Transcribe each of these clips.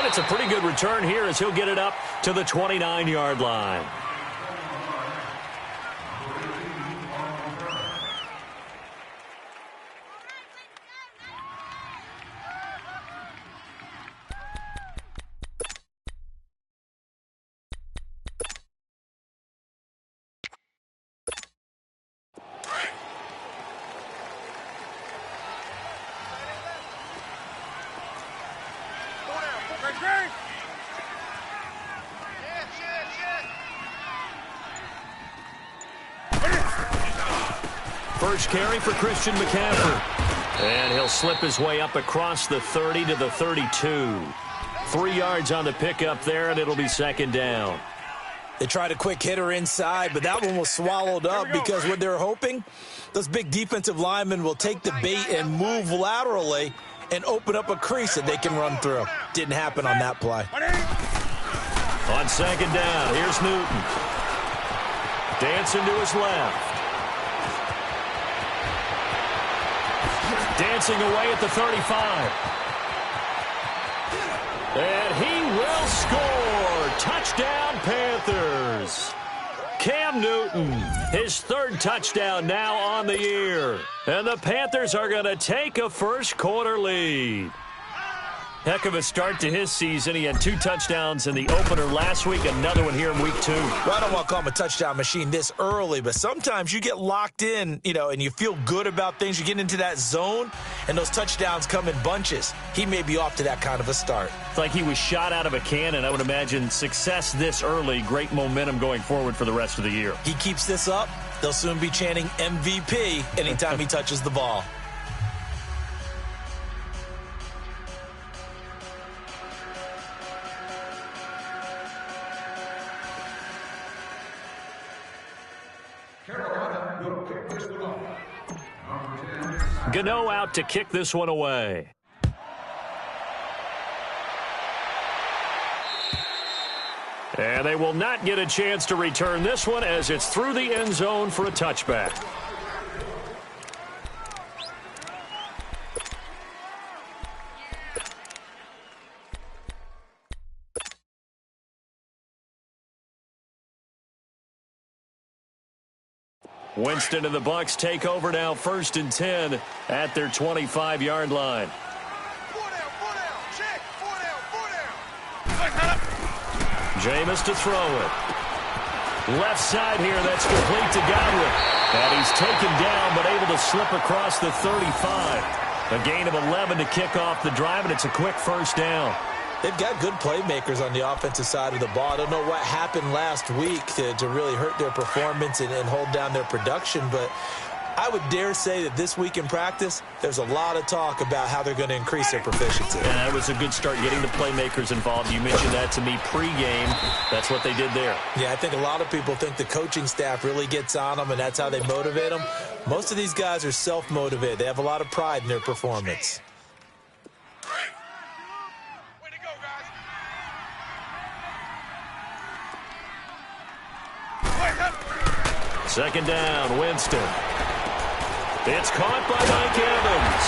And it's a pretty good return here as he'll get it up to the 29-yard line. First carry for Christian McCaffrey. And he'll slip his way up across the 30 to the 32. 3 yards on the pickup there, and it'll be second down. They tried a quick hitter inside, but that one was swallowed up because what they're hoping, those big defensive linemen will take the bait and move laterally and open up a crease that they can run through. Didn't happen on that play. On second down, here's Newton. Dancing to his left. Dancing away at the 35. And he will score. Touchdown, Panthers. Cam Newton, his third touchdown now on the year. And the Panthers are going to take a first-quarter lead. Heck of a start to his season. He had 2 touchdowns in the opener last week, another one here in week 2. Well, I don't want to call him a touchdown machine this early, but sometimes you get locked in, and you feel good about things. You get into that zone, and those touchdowns come in bunches. He may be off to that kind of a start. It's like he was shot out of a cannon. I would imagine success this early, great momentum going forward for the rest of the year. He keeps this up, they'll soon be chanting MVP anytime he touches the ball. Gano out to kick this one away. And they will not get a chance to return this one as it's through the end zone for a touchback. Winston and the Bucs take over now, 1st and 10 at their 25-yard line. Jameis to throw it. Left side here, that's complete to Godwin. And he's taken down, but able to slip across the 35. A gain of 11 to kick off the drive, and it's a quick first down. They've got good playmakers on the offensive side of the ball. I don't know what happened last week to really hurt their performance and hold down their production, but I would dare say that this week in practice, there's a lot of talk about how they're going to increase their proficiency. And that was a good start, getting the playmakers involved. You mentioned that to me pregame. That's what they did there. Yeah, I think a lot of people think the coaching staff really gets on them, and that's how they motivate them. Most of these guys are self-motivated. They have a lot of pride in their performance. Second down, Winston. It's caught by Mike Evans.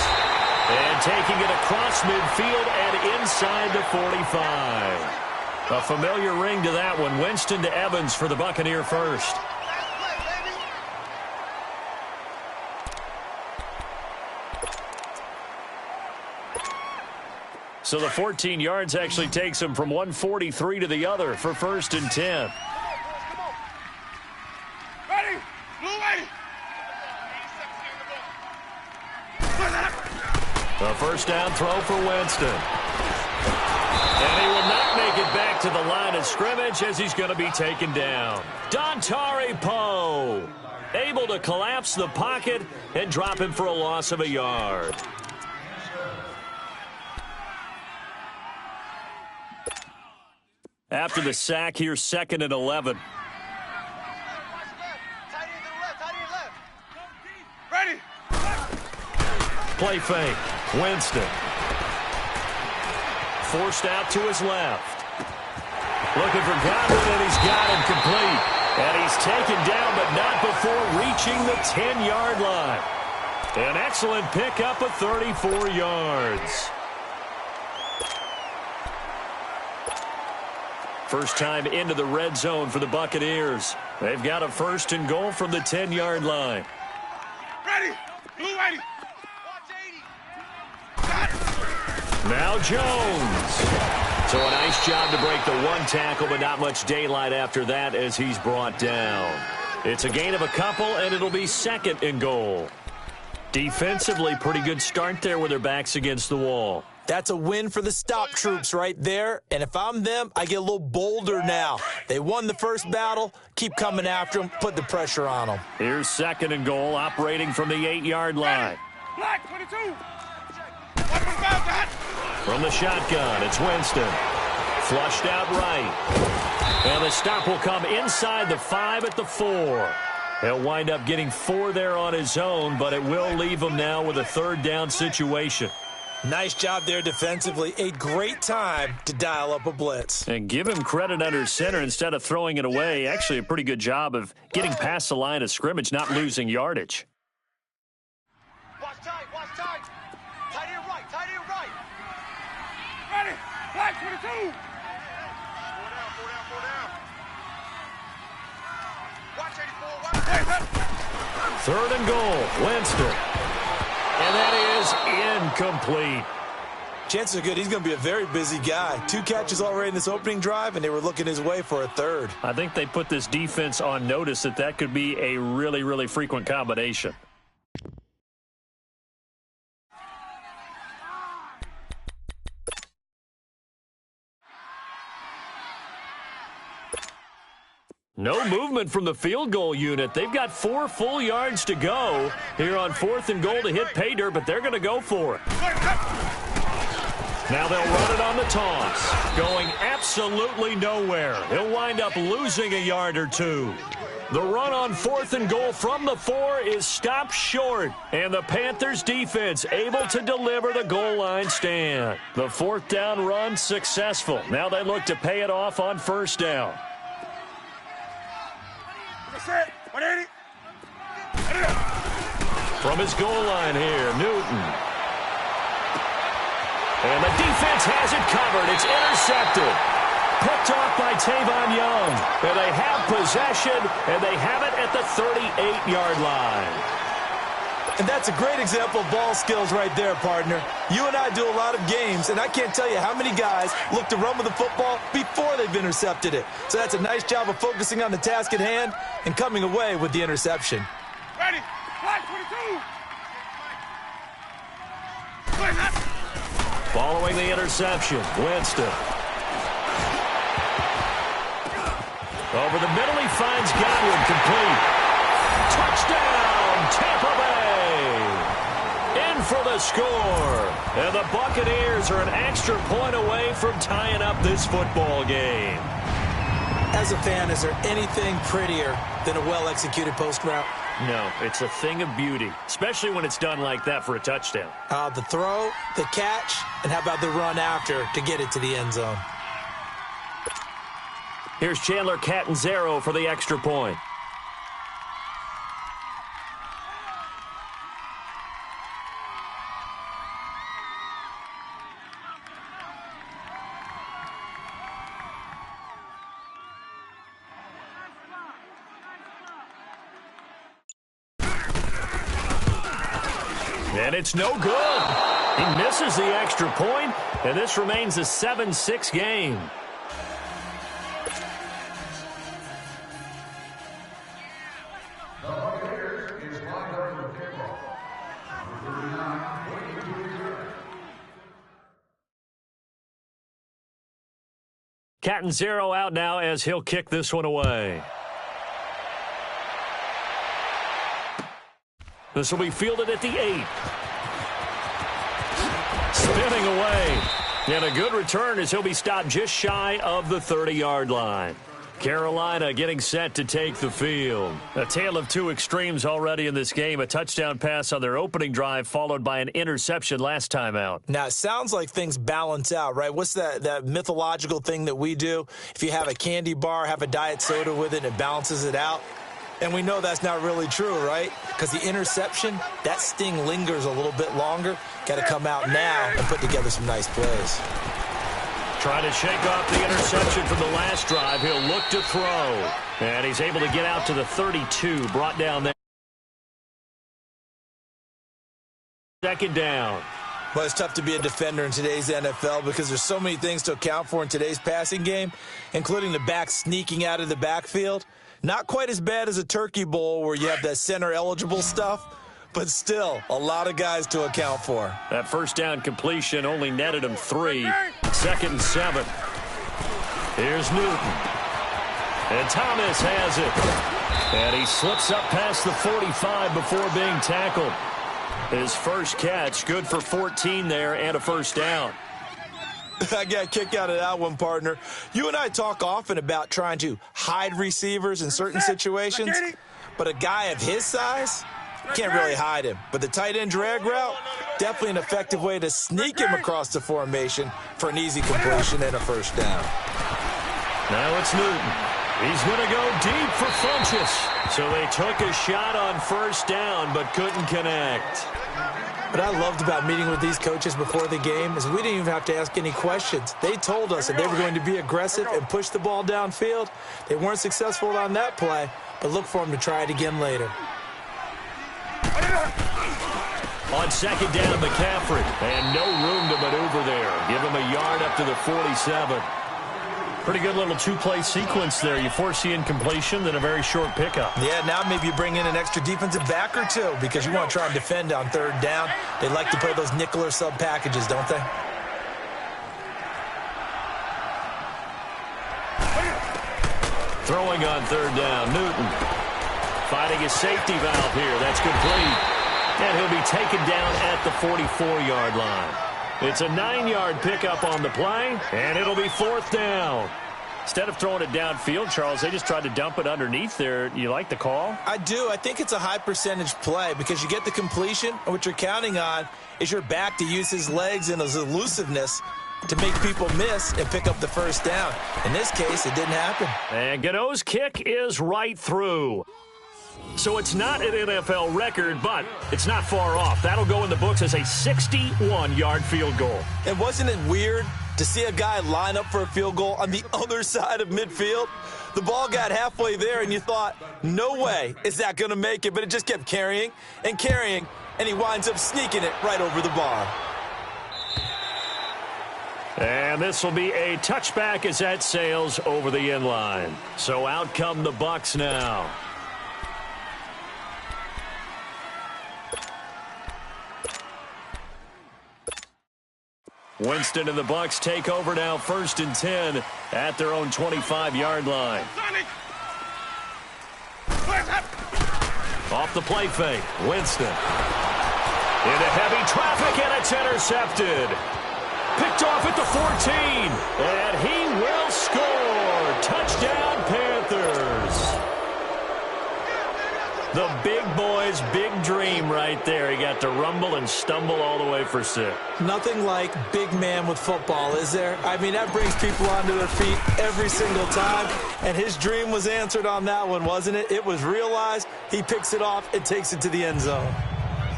And taking it across midfield and inside the 45. A familiar ring to that one. Winston to Evans for the Buccaneer first. So the 14 yards actually takes him from 143 to the other for 1st and 10. A first down throw for Winston. And he will not make it back to the line of scrimmage as he's going to be taken down. Dontari Poe able to collapse the pocket and drop him for a loss of a yard. After the sack, here's 2nd and 11. Play fake. Winston. Forced out to his left. Looking for Godwin, and he's got him complete. And he's taken down, but not before reaching the 10-yard line. An excellent pickup of 34 yards. First time into the red zone for the Buccaneers. They've got a 1st and goal from the 10-yard line. Ready. Blue ready. Now Jones. So a nice job to break the one tackle, but not much daylight after that as he's brought down. It's a gain of a couple, and it'll be 2nd and goal. Defensively, pretty good start there with their backs against the wall. That's a win for the stop troops right there. And if I'm them, I get a little bolder now. They won the first battle. Keep coming after them. Put the pressure on them. Here's 2nd and goal, operating from the 8-yard line. Black 22. From the shotgun, it's Winston. Flushed out right. And the stop will come inside the 5 at the 4. He'll wind up getting 4 there on his own, but it will leave him now with a 3rd down situation. Nice job there defensively. A great time to dial up a blitz. And give him credit under center instead of throwing it away. Actually, a pretty good job of getting past the line of scrimmage, not losing yardage. Watch tight, watch tight. Tight end right, tight end right. Ready. Black 22. 4 down. Watch 84, watch 3rd and goal, Winston. And that is incomplete. Chances are good he's going to be a very busy guy. 2 catches already in this opening drive, and they were looking his way for a 3rd. I think they put this defense on notice that could be a really, really frequent combination. No movement from the field goal unit. They've got 4 full yards to go here on 4th and goal to hit pay dirt, but they're going to go for it. Now they'll run it on the toss, going absolutely nowhere. He'll wind up losing a yard or 2. The run on 4th and goal from the 4 is stopped short, and the Panthers defense able to deliver the goal line stand. The 4th down run successful. Now they look to pay it off on 1st down. From his goal line here, Newton. And the defense has it covered. It's intercepted. Picked off by Tavon Young. And they have possession, and they have it at the 38-yard line. And that's a great example of ball skills right there, partner. You and I do a lot of games, and I can't tell you how many guys look to run with the football before they've intercepted it. So that's a nice job of focusing on the task at hand and coming away with the interception. Ready. Black 22. Following the interception, Winston. Over the middle, he finds Godwin, complete. Touchdown, Tampa Bay. In for the score. And the Buccaneers are an extra point away from tying up this football game. As a fan, is there anything prettier than a well-executed post route? No, it's a thing of beauty, especially when it's done like that for a touchdown. The throw, the catch, and how about the run after to get it to the end zone? Here's Chandler Catanzaro for the extra point. And it's no good. He misses the extra point, and this remains a 7-6 game. Catanzaro out now as he'll kick this one away. This will be fielded at the 8. Spinning away. And a good return as he'll be stopped just shy of the 30-yard line. Carolina getting set to take the field. A tale of 2 extremes already in this game. A touchdown pass on their opening drive followed by an interception last time out. Now, it sounds like things balance out, right? What's that mythological thing that we do? If you have a candy bar, have a diet soda with it, and it balances it out. And we know that's not really true, right? Because the interception, that sting lingers a little bit longer. Got to come out now and put together some nice plays. Trying to shake off the interception from the last drive. He'll look to throw. And he's able to get out to the 32. Brought down there. Second down. Well, it's tough to be a defender in today's NFL because there's so many things to account for in today's passing game, including the back sneaking out of the backfield. Not quite as bad as a turkey bowl where you have that center-eligible stuff, but still a lot of guys to account for. That first down completion only netted him 3. 2nd and 7. Here's Newton. And Thomas has it. And he slips up past the 45 before being tackled. His first catch, good for 14 there and a first down. I got a kick out of that one, partner. You and I talk often about trying to hide receivers in certain situations, but a guy of his size, can't really hide him. But the tight end drag route, definitely an effective way to sneak him across the formation for an easy completion and a first down. Now it's Newton. He's going to go deep for Funchess. So they took a shot on first down but couldn't connect. What I loved about meeting with these coaches before the game is we didn't even have to ask any questions. They told us that they were going to be aggressive and push the ball downfield. They weren't successful on that play, but look for them to try it again later. On second down, McCaffrey. And no room to maneuver there. Give him a yard up to the 47. Pretty good little two-play sequence there. You force the incompletion, then a very short pickup. Yeah, now maybe you bring in an extra defensive back or two because you want to try and defend on third down. They like to play those nickel or sub packages, don't they? Throwing on third down, Newton. Finding his safety valve here. That's complete. And he'll be taken down at the 44-yard line. It's a 9-yard pickup on the play, and it'll be 4th down. Instead of throwing it downfield, Charles, they just tried to dump it underneath there. You like the call? I do. I think it's a high-percentage play because you get the completion, and what you're counting on is your back to use his legs and his elusiveness to make people miss and pick up the first down. In this case, it didn't happen. And Gano's kick is right through. So it's not an NFL record, but it's not far off. That'll go in the books as a 61-yard field goal. And wasn't it weird to see a guy line up for a field goal on the other side of midfield? The ball got halfway there, and you thought, no way is that going to make it. But it just kept carrying, and he winds up sneaking it right over the bar. And this will be a touchback as that sails over the end line. So out come the Bucs now. Winston and the Bucs take over now, 1st and 10 at their own 25-yard line. Off the play fake, Winston. Into heavy traffic, and it's intercepted. Picked off at the 14, and he will score. Touchdown, Panthers. The big boy's big dream right there. He got to rumble and stumble all the way for 6. Nothing like big man with football, is there? I mean, that brings people onto their feet every single time, and his dream was answered on that one, wasn't it? It was realized. He picks it off and takes it to the end zone.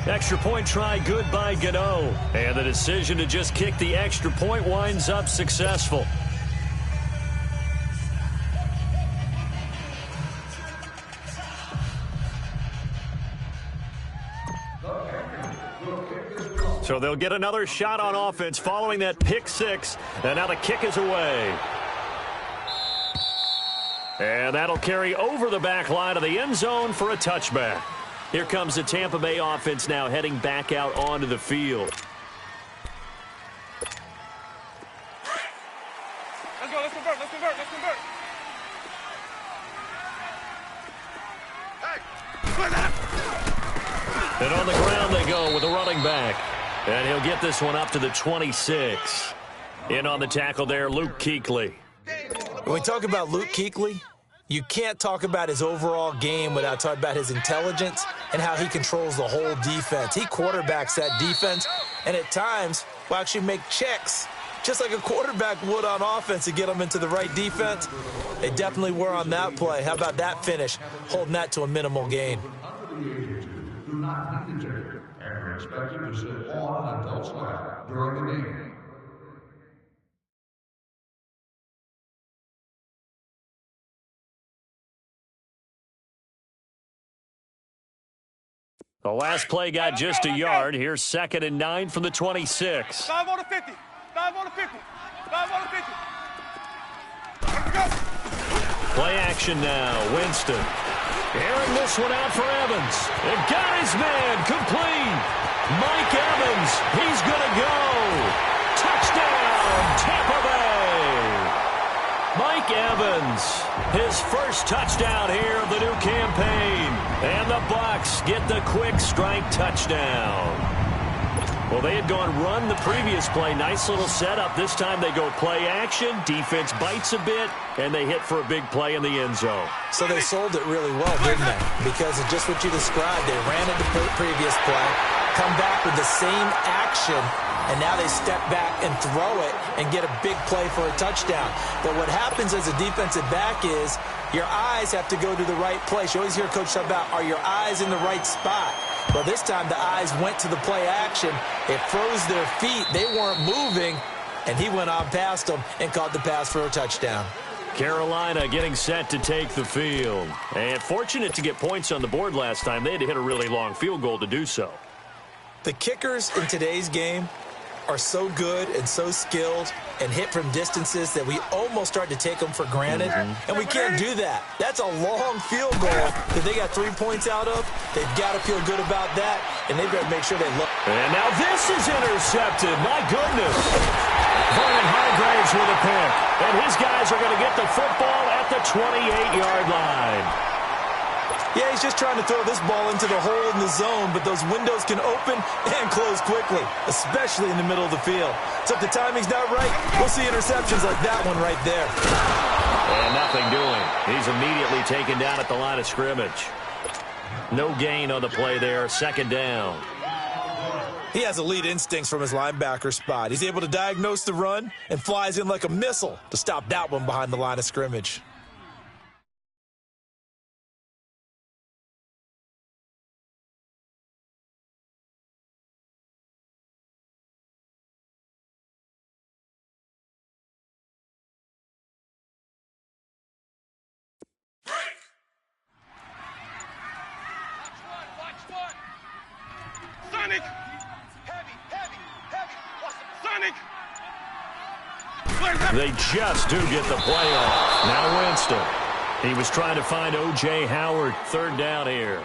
Extra point try good by Gano. And the decision to just kick the extra point winds up successful. So they'll get another shot on offense following that pick 6. And now the kick is away. And that'll carry over the back line of the end zone for a touchback. Here comes the Tampa Bay offense now heading back out onto the field. Let's go, let's convert. Hey! And on the ground they go with a running back. And he'll get this one up to the 26. In on the tackle there, Luke Kuechly. When we talk about Luke Kuechly, you can't talk about his overall game without talking about his intelligence and how he controls the whole defense. He quarterbacks that defense, and at times will actually make checks, just like a quarterback would on offense to get them into the right defense. They definitely were on that play. How about that finish, holding that to a minimal gain? Do not be ejected and are expected to sit on an adult's lap during the game. The last play got just a yard. Here's 2nd and 9 from the 26. 5 on the 50. 5 on the 50. 5 on the 50. Let's go. Play action now. Winston. Airing this one out for Evans. And got his man complete. Mike Evans. He's going to go. Touchdown, Tampa Bay. Mike Evans, his first touchdown here of the new campaign. And the Bucs get the quick strike touchdown. Well, they had gone run the previous play. Nice little setup. This time they go play action. Defense bites a bit, and they hit for a big play in the end zone. So they sold it really well, didn't they? Because of just what you described. They ran it the previous play, come back with the same action, and now they step back and throw it and get a big play for a touchdown. But what happens as a defensive back is your eyes have to go to the right place. You always hear Coach talk about, are your eyes in the right spot? Well, this time the eyes went to the play action. It froze their feet. They weren't moving, and he went on past them and caught the pass for a touchdown. Carolina getting set to take the field. And fortunate to get points on the board last time. They had to hit a really long field goal to do so. The kickers in today's game are so good and so skilled and hit from distances that we almost start to take them for granted, and we can't do that. That's a long field goal that they got 3 points out of. They've got to feel good about that, and they've got to make sure they look. And now this is intercepted. My goodness. Vernon Hargraves with a pick, and his guys are going to get the football at the 28-yard line. Yeah, he's just trying to throw this ball into the hole in the zone, but those windows can open and close quickly, especially in the middle of the field. So if the timing's not right, we'll see interceptions like that one right there. And nothing doing. He's immediately taken down at the line of scrimmage. No gain on the play there, 2nd down. He has elite instincts from his linebacker spot. He's able to diagnose the run and flies in like a missile to stop that one behind the line of scrimmage. Sonic! Heavy, heavy, heavy. Watch the Sonic! They just do get the play off. Now Winston. He was trying to find O.J. Howard. 3rd down here.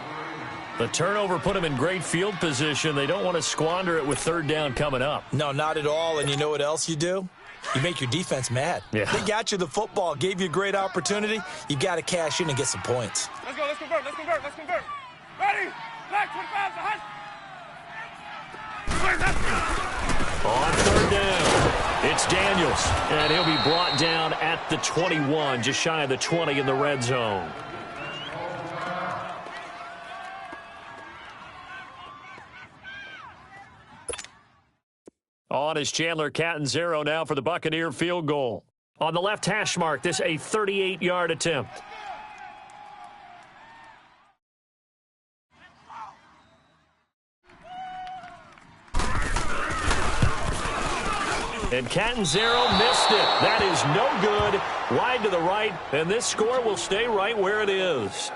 The turnover put him in great field position. They don't want to squander it with 3rd down coming up. No, not at all. And you know what else you do? You make your defense mad. Yeah. They got you the football, gave you a great opportunity. You got to cash in and get some points. Let's go, let's convert, let's convert, let's convert. Ready? Black 25 is the hot. On 3rd down, it's Daniels, and he'll be brought down at the 21, just shy of the 20 in the red zone. On is Chandler Catanzaro now for the Buccaneer field goal. On the left hash mark, this a 38-yard attempt. And Catanzaro missed it. That is no good. Wide to the right, and this score will stay right where it is.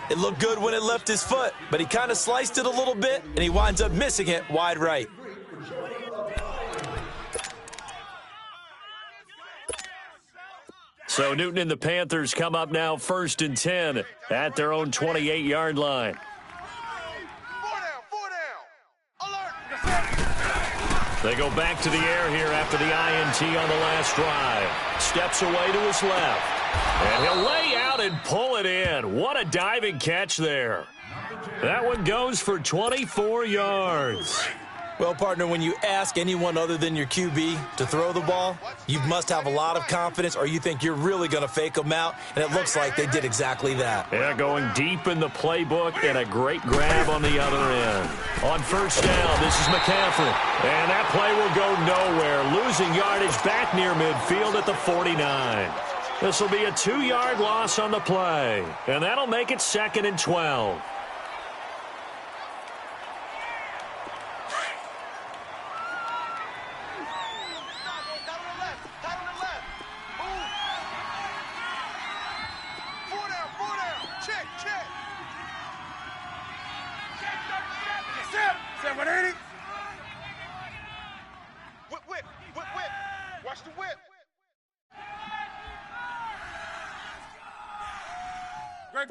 It looked good when it left his foot, but he kind of sliced it a little bit, and he winds up missing it wide right. So Newton and the Panthers come up now 1st and 10 at their own 28-yard line. 4 down. Alert. They go back to the air here after the INT on the last drive. Steps away to his left. And he'll lay out and pull it in. What a diving catch there. That one goes for 24 yards. Well, partner, when you ask anyone other than your QB to throw the ball, you must have a lot of confidence, or you think you're really going to fake them out, and it looks like they did exactly that. Yeah, going deep in the playbook, and a great grab on the other end. On 1st down, this is McCaffrey, and that play will go nowhere, losing yardage back near midfield at the 49. This will be a 2-yard loss on the play, and that'll make it 2nd and 12.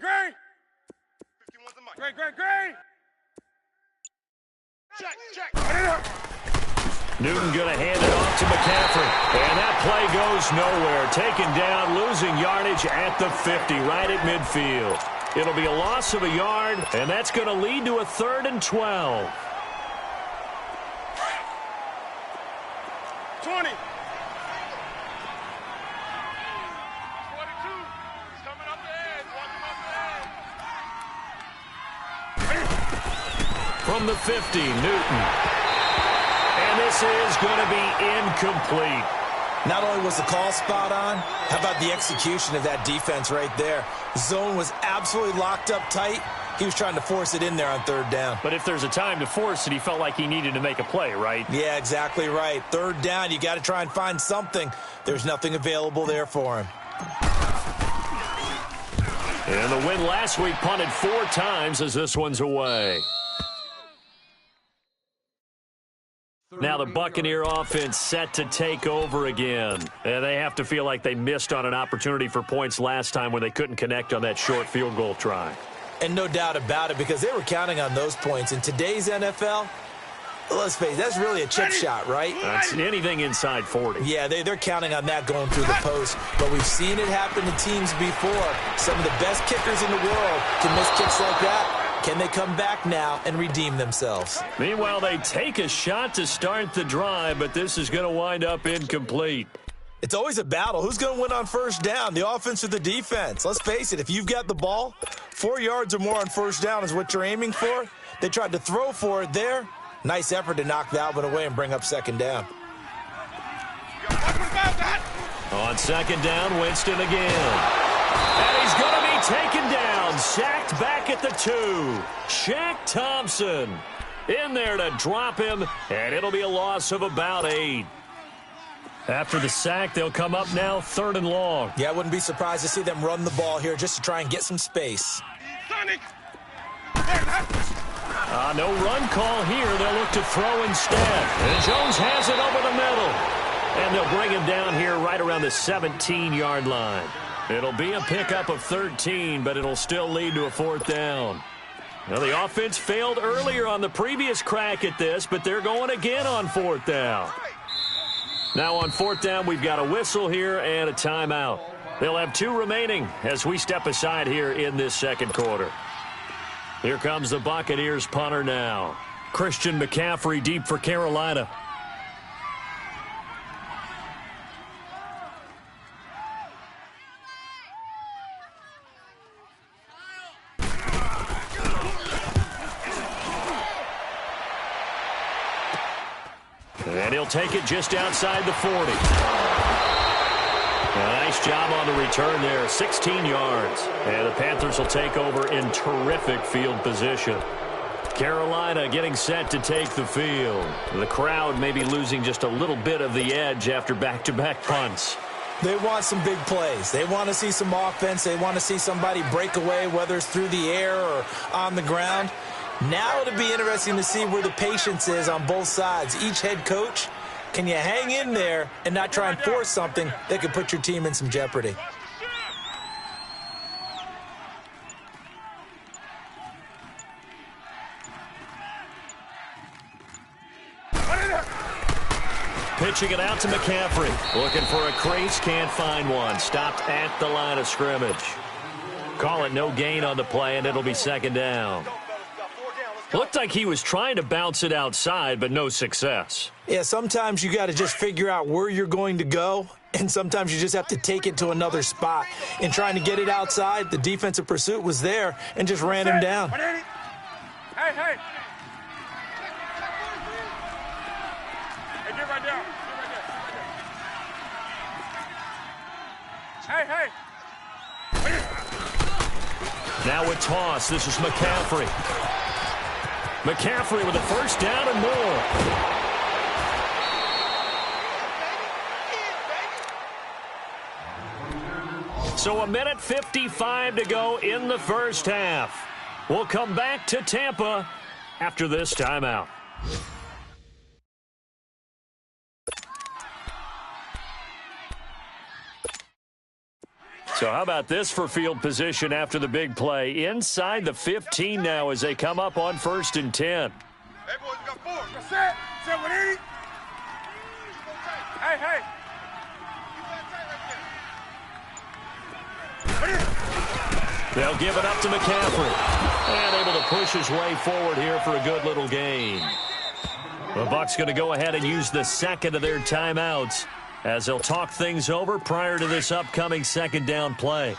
Gray. 51's the mic. Gray. Check. Newton going to hand it off to McCaffrey. And that play goes nowhere. Taken down, losing yardage at the 50, right at midfield. It'll be a loss of a yard, and that's going to lead to a 3rd and 12. 20. 22. He's coming up the edge. Watch him up the edge. From the 50, Newton. And this is going to be incomplete. Not only was the call spot on, how about the execution of that defense right there? Zone was absolutely locked up tight. He was trying to force it in there on 3rd down. But if there's a time to force it, he felt like he needed to make a play, right? Yeah, exactly right. 3rd down, you got to try and find something. There's nothing available there for him. And the win last week punted 4 times as this one's away. Now the Buccaneer offense set to take over again. And they have to feel like they missed on an opportunity for points last time when they couldn't connect on that short field goal try. And no doubt about it, because they were counting on those points. In today's NFL, let's face it, that's really a chip shot, right? That's anything inside 40. Yeah, they're counting on that going through the post. But we've seen it happen to teams before. Some of the best kickers in the world can miss kicks like that. Can they come back now and redeem themselves? Meanwhile, they take a shot to start the drive, but this is going to wind up incomplete. It's always a battle. Who's going to win on 1st down, the offense or the defense? Let's face it, if you've got the ball, 4 yards or more on 1st down is what you're aiming for. They tried to throw for it there. Nice effort to knock that one away and bring up 2nd down. On 2nd down, Winston again. And he's going to be taken down, sacked back at the 2. Shaq Thompson in there to drop him, and it'll be a loss of about 8. After the sack, they'll come up now 3rd and long. Yeah, I wouldn't be surprised to see them run the ball here just to try and get some space. No run call here. They'll look to throw instead. And Jones has it over the middle. And they'll bring him down here right around the 17-yard line. It'll be a pickup of 13, but it'll still lead to a 4th down. Well, the offense failed earlier on the previous crack at this, but they're going again on 4th down. Now on 4th down, we've got a whistle here and a timeout. They'll have 2 remaining as we step aside here in this 2nd quarter. Here comes the Buccaneers punter now. Christian McCaffrey deep for Carolina. And he'll take it just outside the 40. Nice job on the return there, 16 yards. And the Panthers will take over in terrific field position. Carolina getting set to take the field. The crowd may be losing just a little bit of the edge after back-to-back punts. They want some big plays. They want to see some offense. They want to see somebody break away, whether it's through the air or on the ground. Now it'll be interesting to see where the patience is on both sides. Each head coach, can you hang in there and not try and force something that could put your team in some jeopardy? Pitching it out to McCaffrey. Looking for a crease, can't find one. Stopped at the line of scrimmage. Call it no gain on the play, and it'll be 2nd down. Looked like he was trying to bounce it outside, but no success. Yeah, sometimes you got to just figure out where you're going to go, and sometimes you just have to take it to another spot. In trying to get it outside, the defensive pursuit was there and just ran him down. Hey! Hey, get right down. Hey! Now a toss. This is McCaffrey. McCaffrey with a 1st down and more. So 1:55 to go in the 1st half. We'll come back to Tampa after this timeout. So how about this for field position after the big play? Inside the 15 now as they come up on 1st and 10. Hey, boys, we got 4. That's it. Set with 80. Hey, hey. They'll give it up to McCaffrey. And able to push his way forward here for a good little gain. The Bucs going to go ahead and use the second of their timeouts as they'll talk things over prior to this upcoming 2nd down play.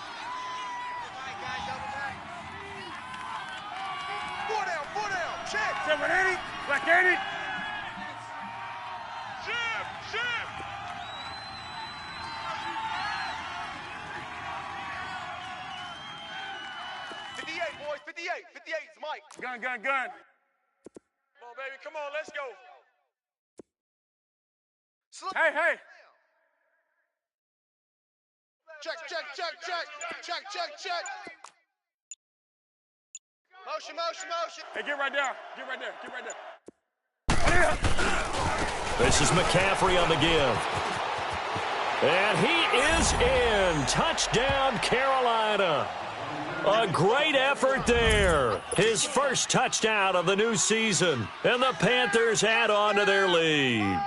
4 down, 4 down. Check. 780. Black 80. Shift. 58, boys. 58. 58 is Mike. Gun. Come on, baby. Come on, let's go. Hey. Check. Motion. Hey, get right there. This is McCaffrey on the give. And he is in. Touchdown, Carolina. A great effort there. His first touchdown of the new season. And the Panthers add on to their lead.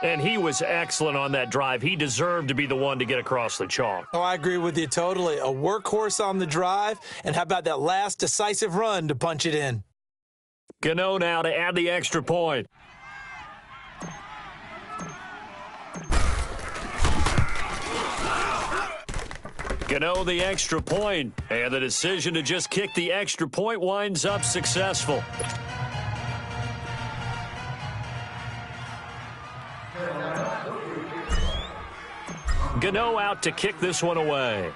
And he was excellent on that drive. He deserved to be the one to get across the chalk. Oh, I agree with you totally. A workhorse on the drive. And how about that last decisive run to punch it in? Gano now to add the extra point. Gano the extra point. And the decision to just kick the extra point winds up successful. Gano out to kick this one away.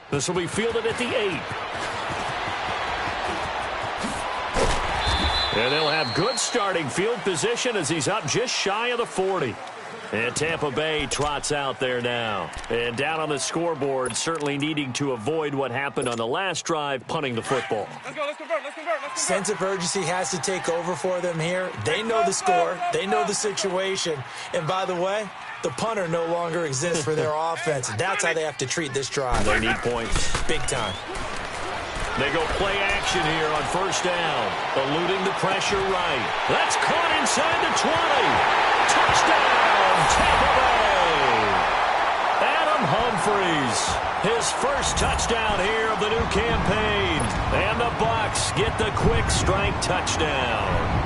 This will be fielded at the 8. And they'll have good starting field position as he's up just shy of the 40. And Tampa Bay trots out there now. And down on the scoreboard, certainly needing to avoid what happened on the last drive, punting the football. Let's convert. Sense of urgency has to take over for them here. They know the score. They know the situation. And by the way, the punter no longer exists for their offense. That's how they have to treat this drive. They need points. Big time. They go play action here on 1st down. Eluding the pressure right. That's caught inside the 20. Touchdown, Tampa Bay. Adam Humphries, his first touchdown here of the new campaign. And the Bucs get the quick strike touchdown.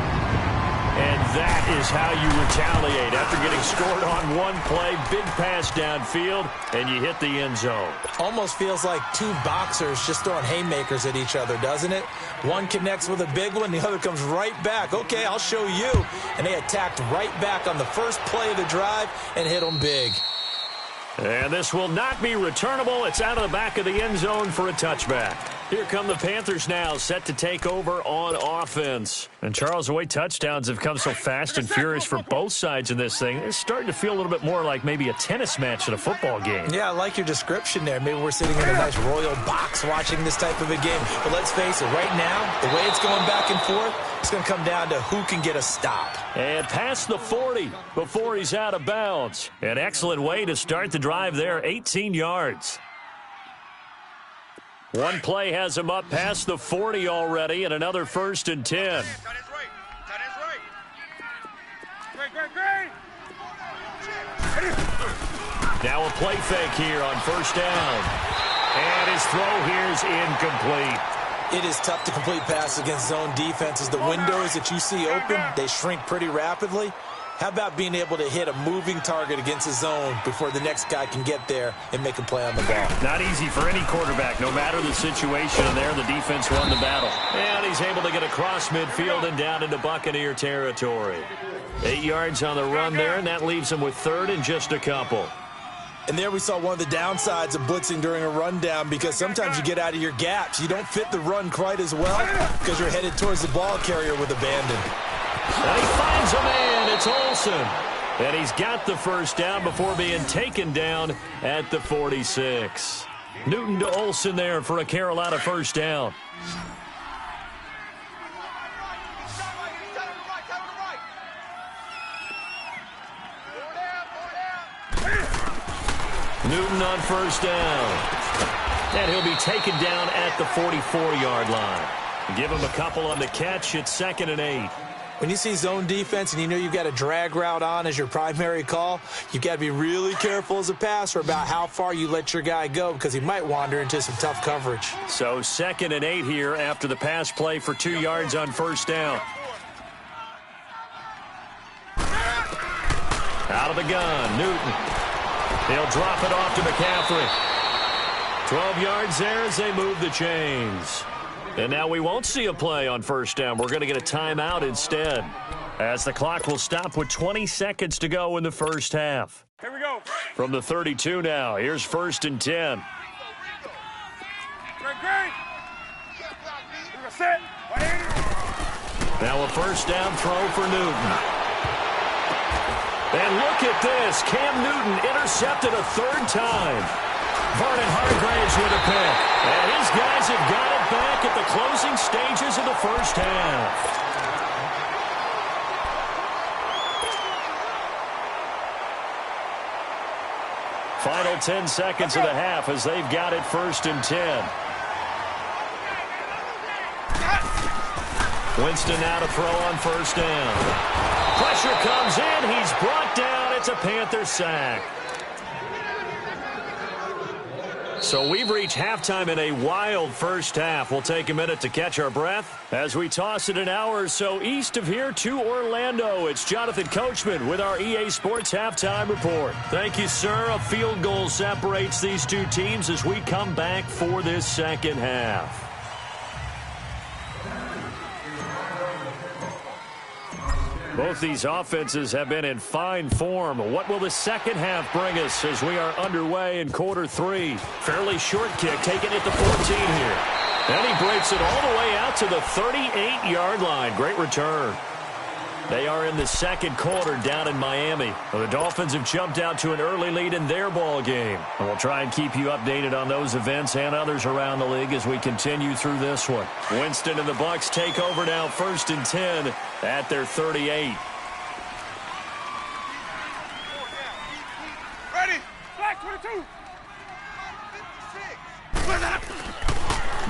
And that is how you retaliate after getting scored on one play. Big pass downfield, and you hit the end zone. Almost feels like two boxers just throwing haymakers at each other, doesn't it? One connects with a big one, the other comes right back. Okay, I'll show you. And they attacked right back on the first play of the drive and hit them big. And this will not be returnable. It's out of the back of the end zone for a touchback. Here come the Panthers now, set to take over on offense. And Charles, the way touchdowns have come so fast and furious for both sides in this thing, it's starting to feel a little bit more like maybe a tennis match in a football game. Yeah, I like your description there. Maybe we're sitting in a nice royal box watching this type of a game. But let's face it, right now, the way it's going back and forth, it's going to come down to who can get a stop. And past the 40 before he's out of bounds. An excellent way to start the drive there, 18 yards. One play has him up past the 40 already, and another 1st and 10. Tight ends right. Great. Now a play fake here on 1st down. And his throw here is incomplete. It is tough to complete passes against zone defenses. The windows that you see open, they shrink pretty rapidly. How about being able to hit a moving target against a zone before the next guy can get there and make a play on the ball? Not easy for any quarterback, no matter the situation. And there, the defense won the battle. And he's able to get across midfield and down into Buccaneer territory. 8 yards on the run there, and that leaves him with 3rd and just a couple. And there we saw one of the downsides of blitzing during a rundown, because sometimes you get out of your gaps. You don't fit the run quite as well because you're headed towards the ball carrier with abandon. And he finds a man. It's Olsen. And he's got the 1st down before being taken down at the 46. Newton to Olsen there for a Carolina 1st down. Newton on first down. And he'll be taken down at the 44-yard line. Give him a couple on the catch. It's 2nd and 8. When you see zone defense and you know you've got a drag route on as your primary call, you've got to be really careful as a passer about how far you let your guy go because he might wander into some tough coverage. So 2nd and 8 here after the pass play for 2 yards on first down. Out of the gun, Newton. He'll drop it off to McCaffrey. 12 yards there as they move the chains. And now we won't see a play on first down. We're going to get a timeout instead, as the clock will stop with 20 seconds to go in the first half. Here we go. From the 32 now, here's 1st and 10. Great. Set. Now a first down throw for Newton. And look at this. Cam Newton intercepted a 3rd time. Vernon Hargraves with a pick. And his guys have got it back at the closing stages of the first half. Final 10 seconds of the half as they've got it 1st and 10. Winston now to throw on first down. Pressure comes in. He's brought down. It's a Panther sack. So we've reached halftime in a wild first half. We'll take a minute to catch our breath as we toss it an hour or so east of here to Orlando. It's Jonathan Coachman with our EA Sports Halftime Report. Thank you, sir. A field goal separates these two teams as we come back for this second half. Both these offenses have been in fine form. What will the second half bring us as we are underway in quarter 3? Fairly short kick taken at the 14 here. And he breaks it all the way out to the 38-yard line. Great return. They are in the second quarter down in Miami. Well, the Dolphins have jumped out to an early lead in their ball game. And we'll try and keep you updated on those events and others around the league as we continue through this one. Winston and the Bucs take over now 1st and 10 at their 38. Ready. Black 22.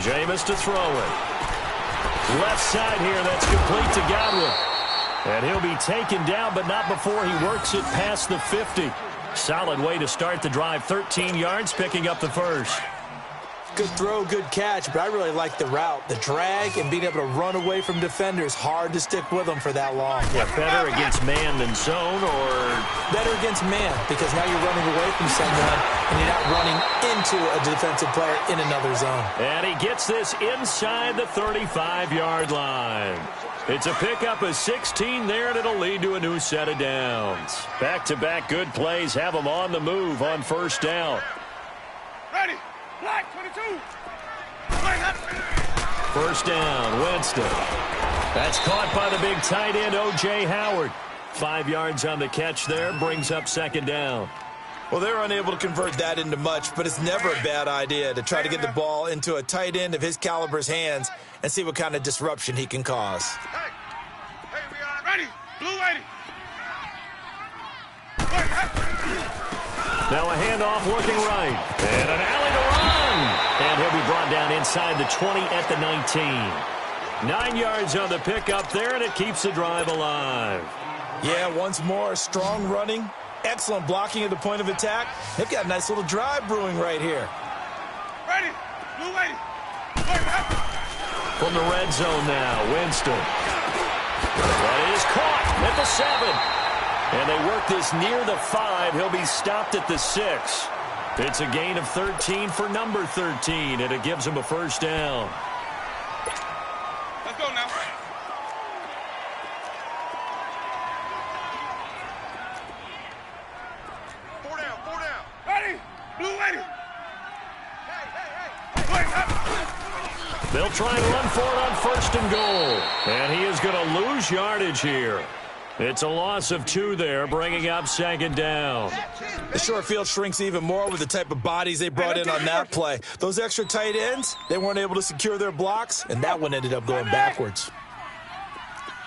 Jameis to throw it. Left side here, that's complete to Godwin. And he'll be taken down, but not before he works it past the 50. Solid way to start the drive. 13 yards, picking up the first. Good throw, good catch, but I really like the route. The drag and being able to run away from defenders. Hard to stick with them for that long. Yeah, better against man than zone, or better against man, because now you're running away from someone and you're not running into a defensive player in another zone. And he gets this inside the 35-yard line. It's a pickup of 16 there, and it'll lead to a new set of downs. Back-to-back good plays have them on the move on first down. Ready. Black 22. First down, Winston. That's caught by the big tight end, O.J. Howard. 5 yards on the catch there, brings up second down. Well, they're unable to convert that into much, but it's never a bad idea to try to get the ball into a tight end of his caliber's hands and see what kind of disruption he can cause. Hey, we are ready. Blue 80. Now a handoff looking right. And an alley to run. And he'll be brought down inside the 20 at the 19. 9 yards on the pickup there, and it keeps the drive alive. Yeah, once more, strong running. Excellent blocking at the point of attack. They've got a nice little drive brewing right here. Ready. Blue 80. From the red zone now, Winston. That is caught at the 7. And they work this near the 5. He'll be stopped at the 6. It's a gain of 13 for number 13, and it gives him a first down. Let's go now. Four down. Ready. Blue 80. They'll try and run for it on first and goal. And he is going to lose yardage here. It's a loss of 2 there, bringing up second down. The short field shrinks even more with the type of bodies they brought in on that play. Those extra tight ends, they weren't able to secure their blocks, and that one ended up going backwards.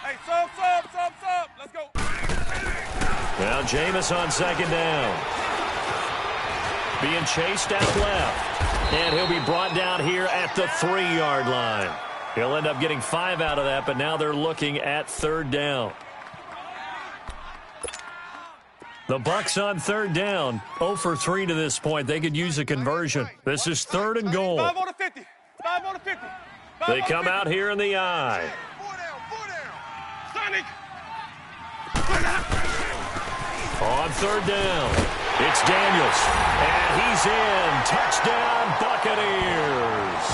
Hey, sub. Let's go. Now Jameis on second down. being chased out left. And he'll be brought down here at the 3-yard line. He'll end up getting 5 out of that, but now they're looking at 3rd down. The Bucs on 3rd down, 0 for 3 to this point. They could use a conversion. This is 3rd and goal. 5 on the 50. 5 on the 50. They come out here in the eye. 4 down. Sonic. On 3rd down, it's Daniels. And he's in. Touchdown, Buccaneers.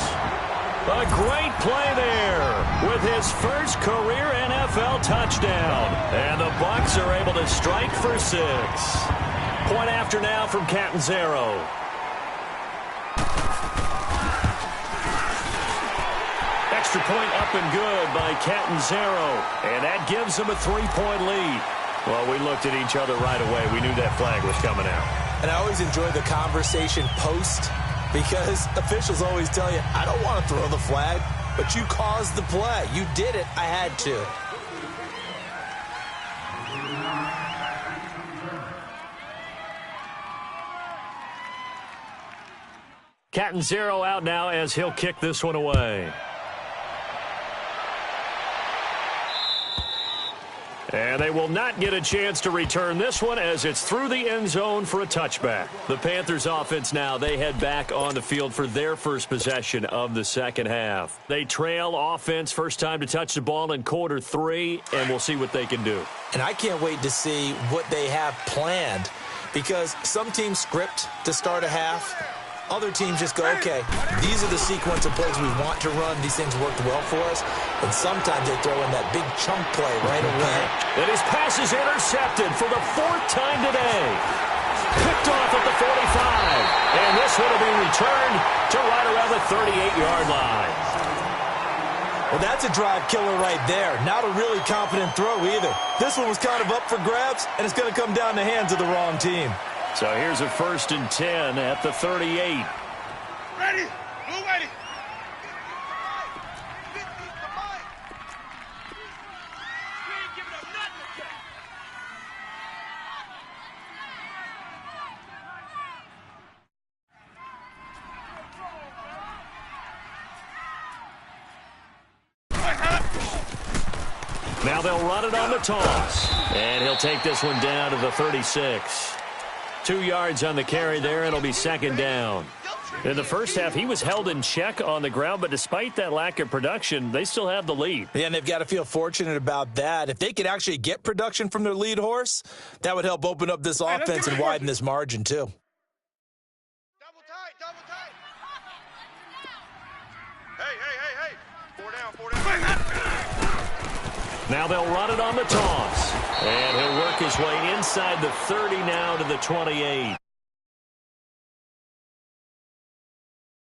A great play there with his first career NFL touchdown. And the Bucs are able to strike for 6. Point after now from Catanzaro. Extra point up and good by Catanzaro. And that gives them a 3-point lead. Well, we looked at each other right away. We knew that flag was coming out. And I always enjoy the conversation post, because officials always tell you, I don't want to throw the flag, but you caused the play. You did it. I had to. Catanzaro out now as he'll kick this one away. And they will not get a chance to return this one as it's through the end zone for a touchback. The Panthers offense now, they head back on the field for their first possession of the second half. They trail offense, first time to touch the ball in quarter 3, and we'll see what they can do. And I can't wait to see what they have planned, because some teams script to start a half. Other teams just go, okay, these are the sequence of plays we want to run. These things worked well for us. And sometimes they throw in that big chunk play right away. And his pass is intercepted for the 4th time today. Picked off at the 45. And this one will be returned to right around the 38-yard line. Well, that's a drive killer right there. Not a really confident throw either. This one was kind of up for grabs, and it's going to come down the hands of the wrong team. So here's a 1st and 10 at the 38. Ready. Blue ready. Now they'll run it on the toss. And he'll take this one down to the 36. 2 yards on the carry there, and it'll be 2nd down. In the first half, he was held in check on the ground, but despite that lack of production, they still have the lead. Yeah, and they've got to feel fortunate about that. If they could actually get production from their lead horse, that would help open up this offense and widen this margin, too. Double tight. Hey. 4 down. Now they'll run it on the toss. And he'll work his way inside the 30 now to the 28.